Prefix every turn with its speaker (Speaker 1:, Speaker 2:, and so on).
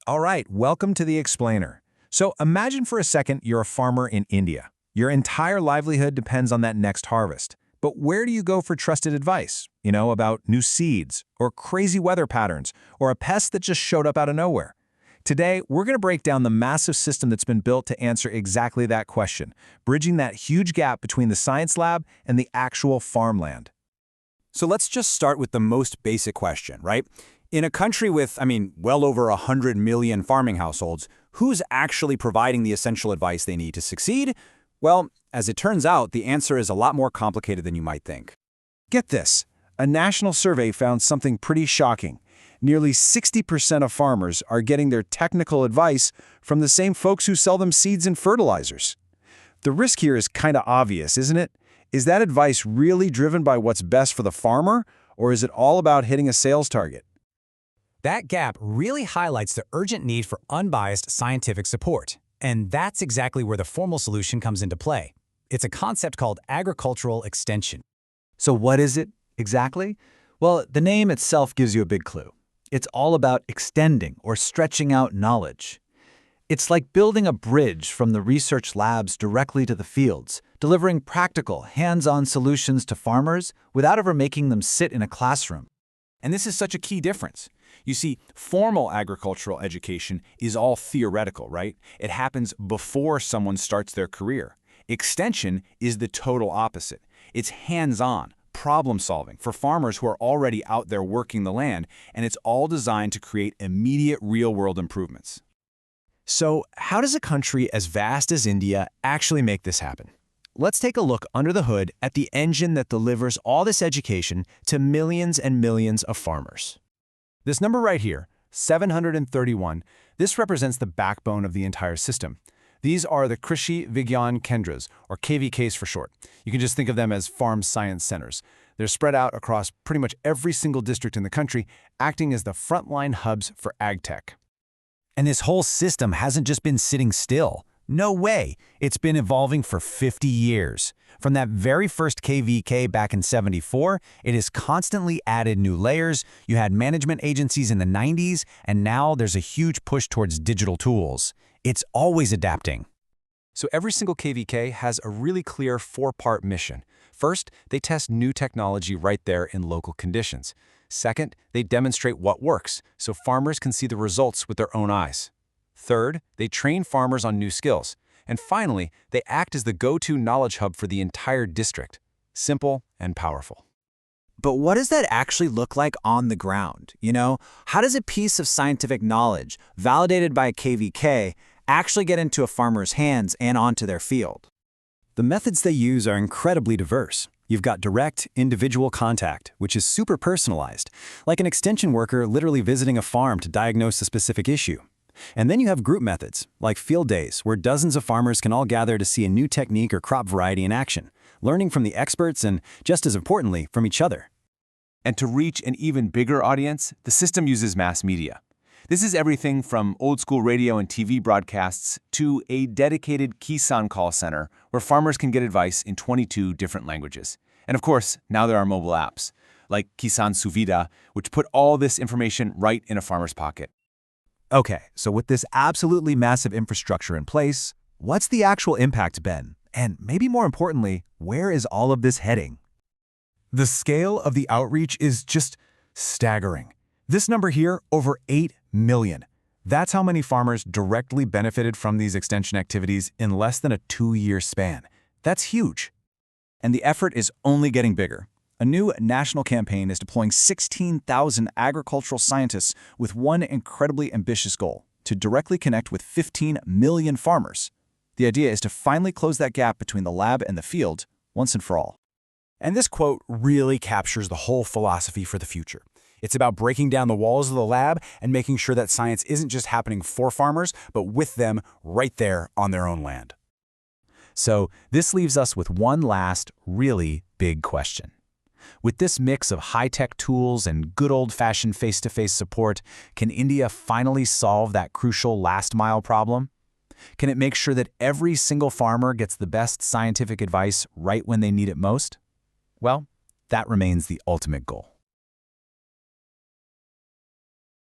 Speaker 1: All right, welcome to The Explainer. So imagine for a second you're a farmer in India. Your entire livelihood depends on that next harvest. But where do you go for trusted advice? About new seeds, or crazy weather patterns, or a pest that just showed up out of nowhere. Today, we're going to break down the massive system that's been built to answer exactly that question, bridging that huge gap between the science lab and the actual farmland.
Speaker 2: So let's just start with the most basic question, right? In a country with, well over 100 million farming households, who's actually providing the essential advice they need to succeed? Well, as it turns out, the answer is a lot more complicated than you might think.
Speaker 1: Get this. A national survey found something pretty shocking. Nearly 60% of farmers are getting their technical advice from the same folks who sell them seeds and fertilizers. The risk here is kind of obvious, isn't it? Is that advice really driven by what's best for the farmer, or is it all about hitting a sales target?
Speaker 3: That gap really highlights the urgent need for unbiased scientific support. And that's exactly where the formal solution comes into play. It's a concept called agricultural extension.
Speaker 4: So what is it exactly? Well, the name itself gives you a big clue. It's all about extending or stretching out knowledge. It's like building a bridge from the research labs directly to the fields, delivering practical, hands-on solutions to farmers without ever making them sit in a classroom.
Speaker 2: And this is such a key difference. You see, formal agricultural education is all theoretical, right? It happens before someone starts their career. Extension is the total opposite. It's hands-on, problem-solving for farmers who are already out there working the land, and it's all designed to create immediate real-world improvements.
Speaker 1: So, how does a country as vast as India actually make this happen? Let's take a look under the hood at the engine that delivers all this education to millions and millions of farmers. This number right here, 731, this represents the backbone of the entire system. These are the Krishi Vigyan Kendras, or KVKs for short. You can just think of them as farm science centers. They're spread out across pretty much every single district in the country, acting as the frontline hubs for ag tech. And this whole system hasn't just been sitting still. No way. It's been evolving for 50 years. From that very first KVK back in '74, it has constantly added new layers. You had management agencies in the '90s, and now there's a huge push towards digital tools. It's always adapting. So every single KVK has a really clear four-part mission. First, they test new technology right there in local conditions. Second, they demonstrate what works, so farmers can see the results with their own eyes. Third, they train farmers on new skills. And finally, they act as the go-to knowledge hub for the entire district. Simple and powerful.
Speaker 4: But what does that actually look like on the ground? How does a piece of scientific knowledge, validated by a KVK, actually get into a farmer's hands and onto their field?
Speaker 1: The methods they use are incredibly diverse. You've got direct, individual contact, which is super personalized, like an extension worker literally visiting a farm to diagnose a specific issue. And then you have group methods, like field days, where dozens of farmers can all gather to see a new technique or crop variety in action, learning from the experts and, just as importantly, from each other.
Speaker 5: And to reach an even bigger audience, the system uses mass media. This is everything from old-school radio and TV broadcasts to a dedicated Kisan call center where farmers can get advice in 22 different languages. And of course, now there are mobile apps, like Kisan Suvidha, which put all this information right in a farmer's pocket.
Speaker 1: Okay, so with this absolutely massive infrastructure in place, what's the actual impact been? And maybe more importantly, where is all of this heading? The scale of the outreach is just staggering. This number here, over 8 million. That's how many farmers directly benefited from these extension activities in less than a 2-year span. That's huge. And the effort is only getting bigger. A new national campaign is deploying 16,000 agricultural scientists with one incredibly ambitious goal: to directly connect with 15 million farmers. The idea is to finally close that gap between the lab and the field once and for all. And this quote really captures the whole philosophy for the future. It's about breaking down the walls of the lab and making sure that science isn't just happening for farmers, but with them right there on their own land. So this leaves us with one last, really big question. With this mix of high-tech tools and good old-fashioned face-to-face support, can India finally solve that crucial last-mile problem? Can it make sure that every single farmer gets the best scientific advice right when they need it most? Well, that remains the ultimate goal.